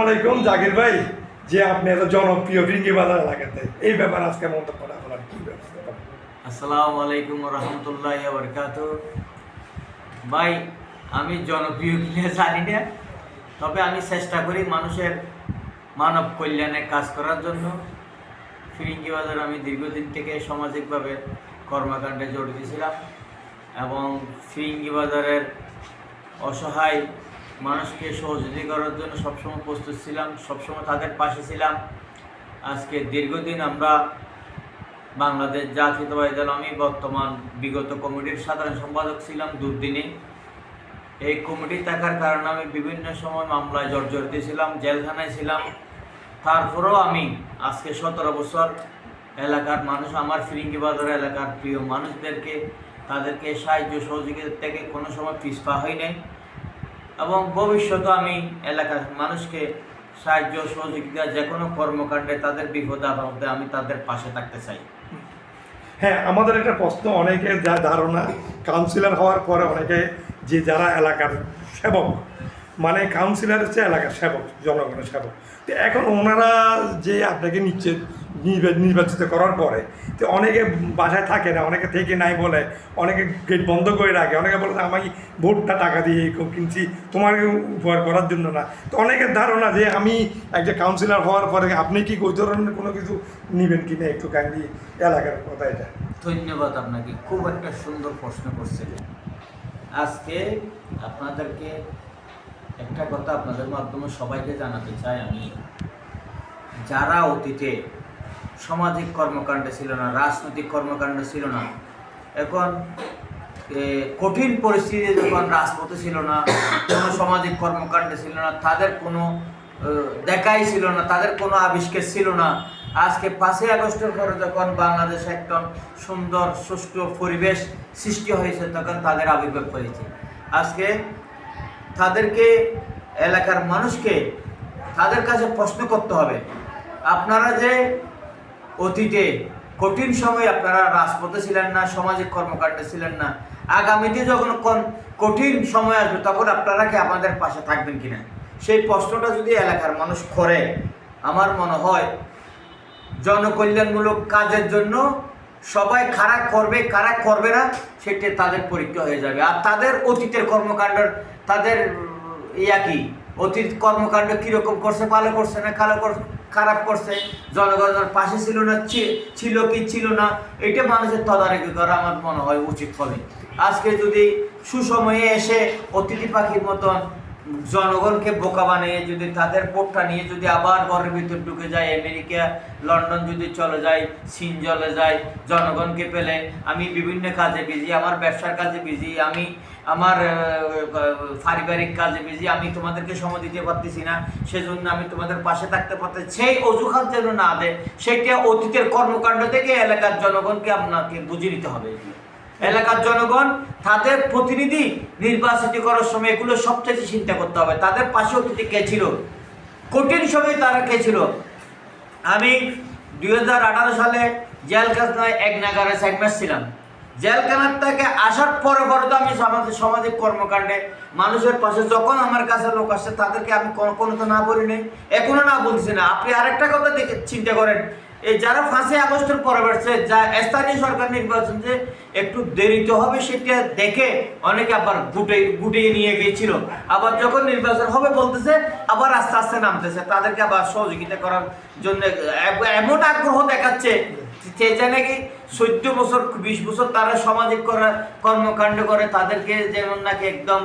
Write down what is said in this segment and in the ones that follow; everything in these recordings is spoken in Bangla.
আলাইকুম জাকির ভাই, যে আপনি এত জনপ্রিয় ভিঙ্গি বাজার এলাকাতে, এই ব্যাপারে আজকে মন্তব্যটা আপনার কি ব্যবস্থা করেন? আসসালামু আলাইকুম রহমতুল্লাহি ওয়া বারাকাতুহু। ভাই, আমি জনপ্রিয় কিনা জানি না, তবে আমি চেষ্টা করি মানুষের মানব কল্যাণে কাজ করার জন্য। ফিরিঙ্গি বাজার আমি দীর্ঘদিন থেকে সামাজিকভাবে কর্মকাণ্ডে জড়িত ছিলাম এবং ফিরিঙ্গি বাজারের অসহায় মানুষকে সহযোগিতা করার জন্য সবসময় প্রস্তুত ছিলাম, সবসময় তাদের পাশে ছিলাম। আজকে দীর্ঘদিন আমরা বাংলাদেশ জাতীয়তাবাদী দল, আমি বর্তমান বিগত কমিটির সাধারণ সম্পাদক ছিলাম দুর্দিনে। এই কমিটি থাকার কারণে আমি বিভিন্ন সময় মামলায় জর্জরিত ছিলাম, জেলখানায় ছিলাম। তারপরেও আমি আজকে 17 বছর এলাকার মানুষ, আমার ফিরিঙ্গি বাজার এলাকার প্রিয় মানুষদেরকে, তাদেরকে সাহায্য সহযোগিতা থেকে কোনো সময় পিছপা হই নাই এবং ভবিষ্যতে আমি এলাকার মানুষকে সাহায্য সহযোগিতা যে কোনো কর্মকাণ্ডে তাদের বিপদ আপদে আমি তাদের পাশে থাকতে চাই। হ্যাঁ, আমাদের একটা প্রশ্ন, অনেকে যা ধারণা কাউন্সিলর হওয়ার পরে অনেকে যে যারা এলাকার সেবক, মানে কাউন্সিলর হচ্ছে এলাকার সেবক, জনগণের সেবক। তো এখন ওনারা যে আপনাকে নির্বাচিত করার পরে তো অনেকে বাসায় থাকে না, অনেকে থেকে নাই বলে, অনেকে গেট বন্ধ করে রাখে, অনেকে বলে আমি ভোটটা টাকা দিয়ে কিনছি তোমাকে উপহার করার জন্য না। তো অনেকের ধারণা যে আমি একটা কাউন্সিলর হওয়ার পরে আপনি কি ওই ধরনের কোনো কিছু নেবেন কি না, একটু কাইন্ডলি এলাকার কথা এটা। ধন্যবাদ আপনাকে, খুব একটা সুন্দর প্রশ্ন করছিলেন। আজকে আপনাদেরকে একটা কথা আপনাদের মাধ্যমে সবাইকে জানাতে চাই, আমি যারা অতীতে সামাজিক কর্মকাণ্ডে ছিল না, রাজনৈতিক কর্মকাণ্ড ছিল না, এখন কঠিন পরিস্থিতি যখন রাজপথে ছিল না, কোনো সামাজিক কর্মকাণ্ডে ছিল না, তাদের কোনো দেখাই ছিল না, তাদের কোনো আবিষ্কার ছিল না। আজকে 5ই আগস্টের পরে যখন বাংলাদেশে একটা সুন্দর সুষ্ঠু পরিবেশ সৃষ্টি হয়েছে, তখন তাদের আবির্ভাব হয়েছে। আজকে তাদেরকে, এলাকার মানুষকে তাদের কাছে প্রশ্ন করতে হবে, আপনারা যে অতীতে কঠিন সময় আপনারা রাজপথে ছিলেন না, সামাজিক কর্মকাণ্ডে ছিলেন না, আগামীতে যখন কঠিন সময় আসবে তখন আপনারা কি আমাদের পাশে থাকবেন কিনা, সেই প্রশ্নটা যদি এলাকার মানুষ করে, আমার মনে হয় জনকল্যাণমূলক কাজের জন্য সবাই কারা করবে কারা করবে না সেটা তাদের পরীক্ষা হয়ে যাবে। আর তাদের অতীতের কর্মকাণ্ড, তাদের কি অতীত কর্মকাণ্ড কীরকম করছে, ভালো করছে না খারাপ করছে, জনগণের পাশে ছিল না, ছিল কি ছিল না, এটা মানুষের তদারকি করা আমার মনে হয় উচিত হবে। আজকে যদি সুসময়ে এসে অতিথি পাখির মতন জনগণকে বোকা বানিয়ে যদি তাদের ভোটটা নিয়ে যদি আবার ঘরের ভিতর ঢুকে যায়, আমেরিকা লন্ডন যদি চলে যায়, চীন চলে যায়, জনগণকে পেলে আমি বিভিন্ন কাজে বিজি, আমার ব্যবসার কাজে বিজি, আমি আমার পারিবারিক কাজে বিজি, আমি তোমাদেরকে সময় দিতে পারতেছি না, সেজন্য আমি তোমাদের পাশে থাকতে পারতেছি, সেই অজুহাত যেন না দেয়, সেটা অতীতের কর্মকাণ্ড থেকে এলাকার জনগণকে আপনাকে বুঝিয়ে নিতে হবে। এলাকার জনগণ তাদের প্রতিনিধি নির্বাচিত করার সময় এগুলো সবচেয়ে চিন্তা করতে হবে, তাদের পাশে অতিথি কে ছিল, কঠিন সময় তারা কে ছিল। আমি 2018 সালে জেলখানায় 1 নাগারে 4 মাস ছিলাম। জেলখানার থেকে আসার পরে তো আমি সামাজিক কর্মকাণ্ডে মানুষের পাশে, যখন আমার কাছে লোক আসছে তাদেরকে আমি কোনো তো না বলি নাই, এখনো না বলছি না। আপনি আরেকটা কথা দেখে চিন্তা করেন, এই যারা 5ই আগস্টের পরে বেড়ছে, যা স্থানীয় সরকার নির্বাচন যে একটু দেরিতে হবে সেটা দেখে অনেকে আবার গুটিয়ে নিয়ে গিয়েছিল, আবার যখন নির্বাচন হবে বলতেছে আবার আস্তে আস্তে নামতেছে, তাদেরকে আবার সহযোগিতা করার জন্য এমন আগ্রহ দেখাচ্ছে যে নাকি 14 বছর 20 বছর তারা সামাজিক কর্মকাণ্ড করে, তাদেরকে যেমন নাকি একদম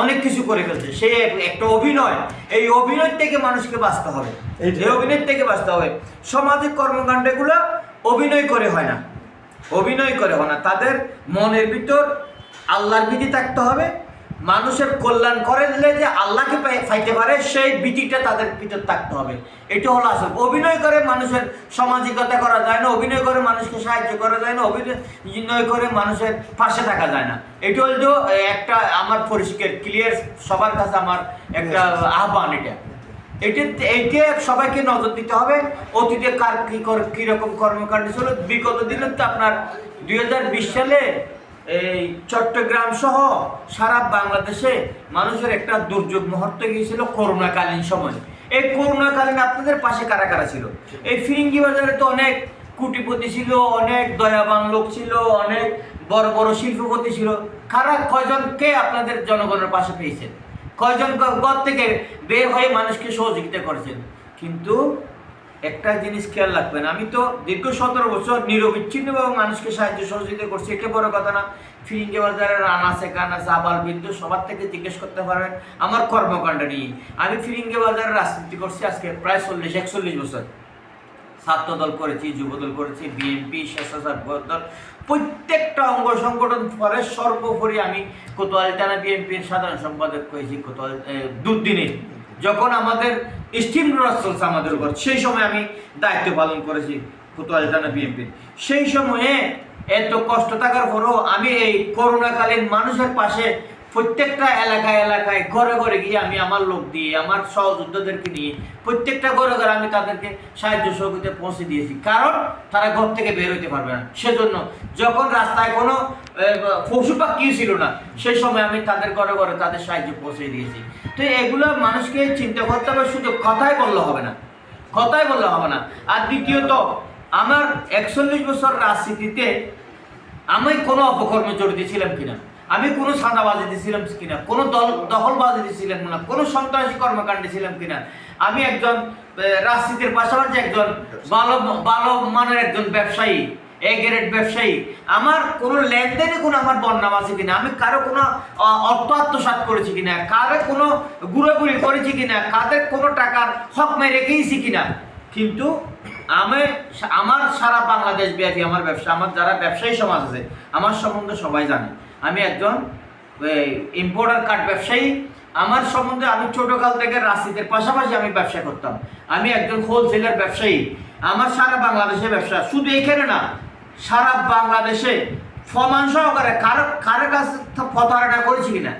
অনেক কিছু করে ফেলছে। সেই একটা অভিনয়, এই অভিনয় থেকে মানুষকে বাঁচতে হবে, এই অভিনয় থেকে বাঁচতে হবে। সামাজিক কর্মকাণ্ডগুলো অভিনয় করে হয় না, অভিনয় করে হয় না, তাদের মনের ভিতর আল্লাহর ভীতি থাকতে হবে, মানুষের কল্যাণ করে দিলে যে আল্লাহকে পাইতে পারে সেই ভীতিটা তাদের ভিতর থাকতে হবে। এটা হলো আসল। অভিনয় করে মানুষের সামাজিকতা করা যায় না, অভিনয় করে মানুষকে সাহায্য করা যায় না, অভিনয় করে মানুষের পাশে থাকা যায় না। এটা হলো একটা আমার পরিষ্কার ক্লিয়ার সবার কাছে আমার একটা আহ্বান। এইটা সবাইকে নজর দিতে হবে, অতীতে কার কীরকম কর্মকাণ্ড ছিল। বিগত দিনে তো আপনার 2020 সালে এই চট্টগ্রাম সহ সারা বাংলাদেশে মানুষের একটা দুর্যোগ মুহূর্ত গিয়েছিল করোনাকালীন সময়। এই করোনাকালীন আপনাদের পাশে কারা কারা ছিল? এই ফিরিঙ্গি বাজারে তো অনেক কোটিপতি ছিল, অনেক দয়াবান লোক ছিল, অনেক বড় বড় শিল্পপতি ছিল। কয়জনকে আপনাদের জনগণের পাশে পেয়েছেন? কয়জন ঘর থেকে বের হয়ে মানুষকে সহযোগিতা করেছেন? কিন্তু একটা জিনিস খেয়াল রাখবেন, আমি তো দীর্ঘ 17 বছর নিরবিচ্ছিন্নভাবে মানুষকে সাহায্য সহযোগিতা করছি, এটা বড় কথা না। ফিরিঙ্গি বাজারের আনাচে কানাচে আবাল বৃদ্ধ সবার থেকে জিজ্ঞেস করতে পারবেন আমার কর্মকাণ্ড নিয়ে। আমি ফিরিঙ্গি বাজারের রাজনীতি করছি আজকে প্রায় 41 বছর। ছাত্র দল করেছি, যুব দল করেছি, বিএনপি, স্বেচ্ছাসেবক দল, প্রত্যেকটা অঙ্গ সংগঠন পরে সর্বোপরি আমি কোতোয়ালি থানা বিএনপির সাধারণ সম্পাদক হয়েছি দুদিনে, যখন আমাদের স্টিম রোড চলছে আমাদের উপর, সেই সময় আমি দায়িত্ব পালন করেছি কোতোয়ালি থানা বিএনপির। সেই সময়ে এত কষ্ট থাকার পরও আমি এই করোনাকালীন মানুষের পাশে প্রত্যেকটা এলাকায় এলাকায় ঘরে ঘরে গিয়ে আমি আমার লোক দিয়ে, আমার সহযোদ্ধাদেরকে নিয়ে প্রত্যেকটা ঘরে ঘরে আমি তাদেরকে সাহায্য সহযোগিতা পৌঁছে দিয়েছি, কারণ তারা ঘর থেকে বের হইতে পারবে না। সেজন্য যখন রাস্তায় কোনো পশু পাখি ছিল না, সেই সময় আমি তাদের ঘরে ঘরে তাদের সাহায্য পৌঁছে দিয়েছি। তো এগুলো মানুষকে চিন্তা করতে হবে, শুধু কথাই বললে হবে না, কথাই বললে হবে না। আর দ্বিতীয়ত, আমার 41 বছর রাজনীতিতে আমি কোনো অপকর্মে জড়িত ছিলাম কিনা, আমি কোনো সাদাবাজি দিয়েছিলাম কিনা, কোনো দখলবাজি দিয়েছিলাম না, কোনো সন্ত্রাসী কর্মকাণ্ডে ছিলাম কিনা, আমি একজন রাজনীতির পাশাপাশি একজন ভালো মানের একজন ব্যবসায়ী, এ গ্রেড ব্যবসায়ী, আমার কোনো লেনদেনে কোনো আমার বদনাম আছে কিনা, আমি কারো কোনো অর্থ আত্মসাৎ করেছি কিনা, কারো কোনো ঘুরাঘুরি করেছি কিনা, কাদের কোনো টাকার হক মেরে রেখেছি কিনা। কিন্তু আমার সারা বাংলাদেশ ব্যাপী আমার ব্যবসা, আমার যারা ব্যবসায়ী সমাজ আছে আমার সম্বন্ধে সবাই জানে আমি একজন ইম্পোর্টার কার্ড ব্যবসায়ী। আমার সম্বন্ধে আমি ছোটকাল থেকে রাজনীতির পাশাপাশি আমি ব্যবসা করতাম, আমি একজন হোলসেলার ব্যবসায়ী। আমার সারা বাংলাদেশে ব্যবসা, শুধু এখানে না, সারা বাংলাদেশে প্রমাণ সহকারে কারো কাছে প্রতারণা করেছি কিনা,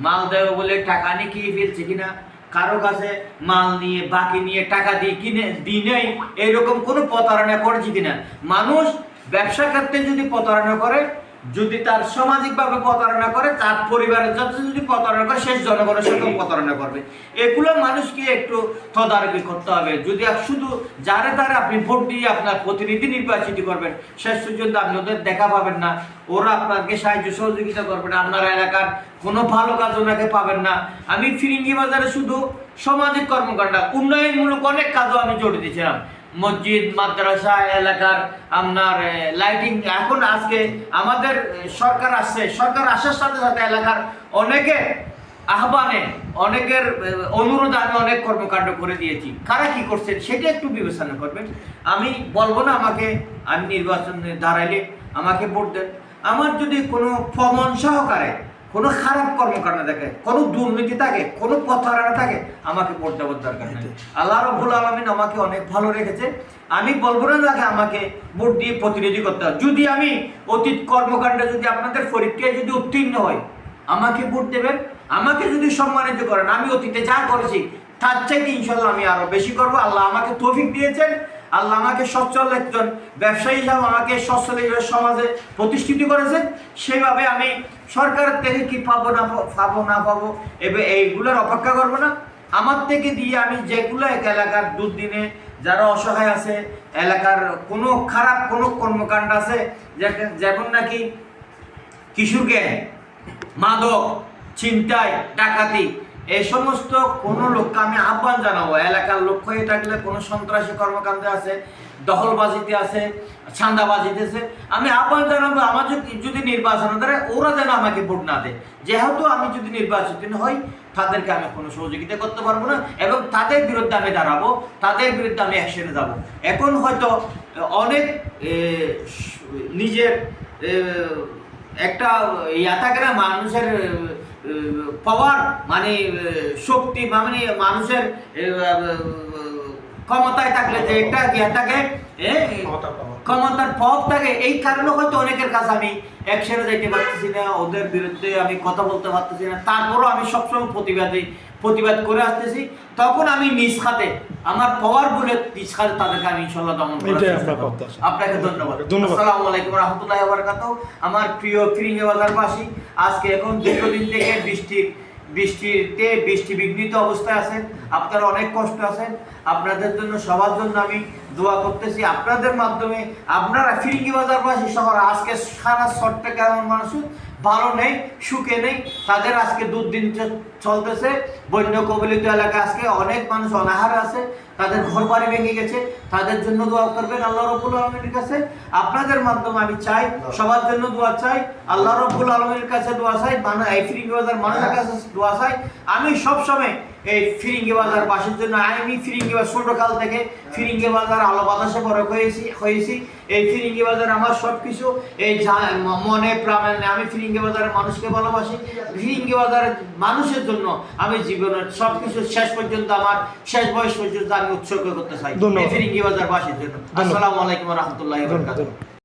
মাল দেবো বলে টাকা নিয়ে কিনে ফেলছে কিনা, কারো কাছে মাল নিয়ে বাকি নিয়ে টাকা দিয়ে কিনে দিনেই এরকম কোনো প্রতারণা করেছি কিনা। মানুষ ব্যবসা ক্ষেত্রে যদি প্রতারণা করে, যদি তার সামাজিকভাবে প্রতারণা করে, তার পরিবারের সাথে যদি প্রতারণা করে, শেষ জনগণের সাথেও প্রতারণা করবে। এগুলো মানুষকে একটু তদারকি করতে হবে। যদি শুধু যারে তারে আপনি ভোট দিয়ে আপনার প্রতিনিধি নির্বাচিত করবেন, শেষ পর্যন্ত আপনি ওদের দেখা পাবেন না, ওরা আপনাকে সাহায্য সহযোগিতা করবে না, আপনার এলাকার কোনো ভালো কাজ ওনাকে পাবেন না। আমি ফিরিঙ্গি বাজারে শুধু সামাজিক কর্মকাণ্ড, উন্নয়নমূলক অনেক কাজও আমি জড়িত ছিলাম, মসজিদ, মাদ্রাসা, এলাকার আপনার লাইটিং। এখন আজকে আমাদের সরকার আসছে, সরকার আসার সাথে সাথে এলাকার অনেকের আহ্বানে, অনেকের অনুরোধে আমি অনেক কর্মকাণ্ড করে দিয়েছি। কারা কি করছেন সেটা একটু বিবেচনা করবেন। আমি বলবো না আমি নির্বাচনে দাঁড়াইলে আমাকে ভোট দেন। আমার যদি কোনো প্রমাণ সহকারে কোনো খারাপ কর্মকাণ্ড থাকে, কোনো দুর্নীতি থাকে, কোনো প্রতারণা থাকে, আমাকে ভোট দেওয়ার দরকার নেই। আল্লাহ রাব্বুল আলামিন আমাকে অনেক ভালো রেখেছে। আমি বলবো না যে আমাকে ভোট দিয়ে প্রতিনিধি করতে হবে। যদি আমি অতীত কর্মকাণ্ডে যদি আপনাদের পরীক্ষায় যদি উত্তীর্ণ হয়, আমাকে ভোট দেবেন। আমাকে যদি সম্মানিত করেন, আমি অতীতে যা করেছি তার চাইতে ইনশাল্লাহ আমি আরো বেশি করবো। আল্লাহ আমাকে তৌফিক দিয়েছেন, আল্লাহ আমাকে সচ্ছল একজন ব্যবসায়ী হিসাবে আমাকে সচ্ছল সমাজে প্রতিষ্ঠিত করেছেন। সেইভাবে আমি সরকারের থেকে কি পাবো না পাবো এইগুলোর অপেক্ষা করবো না। আমার থেকে দিয়ে আমি যেগুলো এক এলাকার দুর্দিনে যারা অসহায় আছে, এলাকার কোনো খারাপ কোনো কর্মকাণ্ড আছে, যেমন নাকি কিশোর গ্যাং, মাদক, ছিনতাই, ডাকাতি, এই সমস্ত কোনো লোককে আমি আহ্বান জানাবো। এলাকার লক্ষ্য হয়ে থাকলে কোনো সন্ত্রাসী কর্মকাণ্ডে আছে, দখলবাজিতে আছে, চাঁদাবাজিতে আছে, আমি আহ্বান জানাবো আমার যদি নির্বাচন ধরে ওরা যেন আমাকে ভোট না দেয়। যেহেতু আমি যদি নির্বাচিত হই, তাদেরকে আমি কোনো সহযোগিতা করতে পারবো না এবং তাদের বিরুদ্ধে আমি দাঁড়াবো, তাদের বিরুদ্ধে আমি অ্যাকশনে যাব। এখন হয়তো অনেক নিজের একটা থাকে না, মানুষের পাওয়ার মানে শক্তি, মানে মানুষের ক্ষমতায় থাকলে যে একটা থাকে, ক্ষমতার প্রভাব থাকে, এই কারণে হয়তো অনেকের কাছে আমি অ্যাকশনে যাইতে পারতেছি না, ওদের বিরুদ্ধে আমি কথা বলতে পারতেছি না। তারপরও আমি সবসময় প্রতিবাদ করে আসতেছি। তখন আমি নিজ খাতে আমার পাওয়ার বলে নিজ খাতে তাদেরকে আমি ইনশাল্লাহ দমন করব। আপনাকে ধন্যবাদ। আসসালামু আলাইকুম ওয়া রাহমাতুল্লাহি ওয়া বারাকাতুহু। আমার প্রিয় ফিরিঙ্গি বাজারবাসী, আজকে এখন দীর্ঘদিন থেকে বৃষ্টির বৃষ্টি বিঘ্নিত অবস্থায় আছেন, আপনারা অনেক কষ্ট আছেন। আপনাদের জন্য সবার জন্য আমি দোয়া করতেছি। আপনাদের মাধ্যমে আপনারা ফিরিঙ্গিবাজারবাসী শহর আজকে সারা চট্টগ্রাম মানুষ ভালো নেই, সুখে নেই। তাদের আজকে দুর্দিন চলতেছে। বন্যা কবলিত এলাকায় আজকে অনেক মানুষ অনাহারে আছে, তাদের ঘর বাড়ি ভেঙে গেছে। তাদের জন্য দোয়া করবেন আল্লাহ রাব্বুল আলামিনের কাছে। আপনাদের মাধ্যমে আমি চাই, সবার জন্য দোয়া চাই, আল্লাহ রাব্বুল আলামিনের কাছে দোয়া চাই, এই ফিরিঙ্গিবাজার মানুষের কাছে দোয়া চাই। আমি সবসময় এই ফিরিঙ্গিবাজার বাসীর জন্য, আমি ফিরিঙ্গিবাজার ছোটকাল থেকে ফিরিঙ্গিবাজার আলো বাতাসে বড় হয়েছি। এই ফিরিঙ্গিবাজার আমার সব কিছু, এই মনে প্রাণে আমি ফিরিঙ্গিবাজারের মানুষকে ভালোবাসি। ফিরিঙ্গিবাজারের মানুষের জন্য আমি জীবনের সব কিছু শেষ পর্যন্ত, আমার শেষ বয়স পর্যন্ত আমি উৎসর্গ করতে চাই এই ফিরিঙ্গিবাজার বাসীর জন্য। আসসালামু আলাইকুম ওয়া রাহমাতুল্লাহি ওয়া বারাকাতুহু।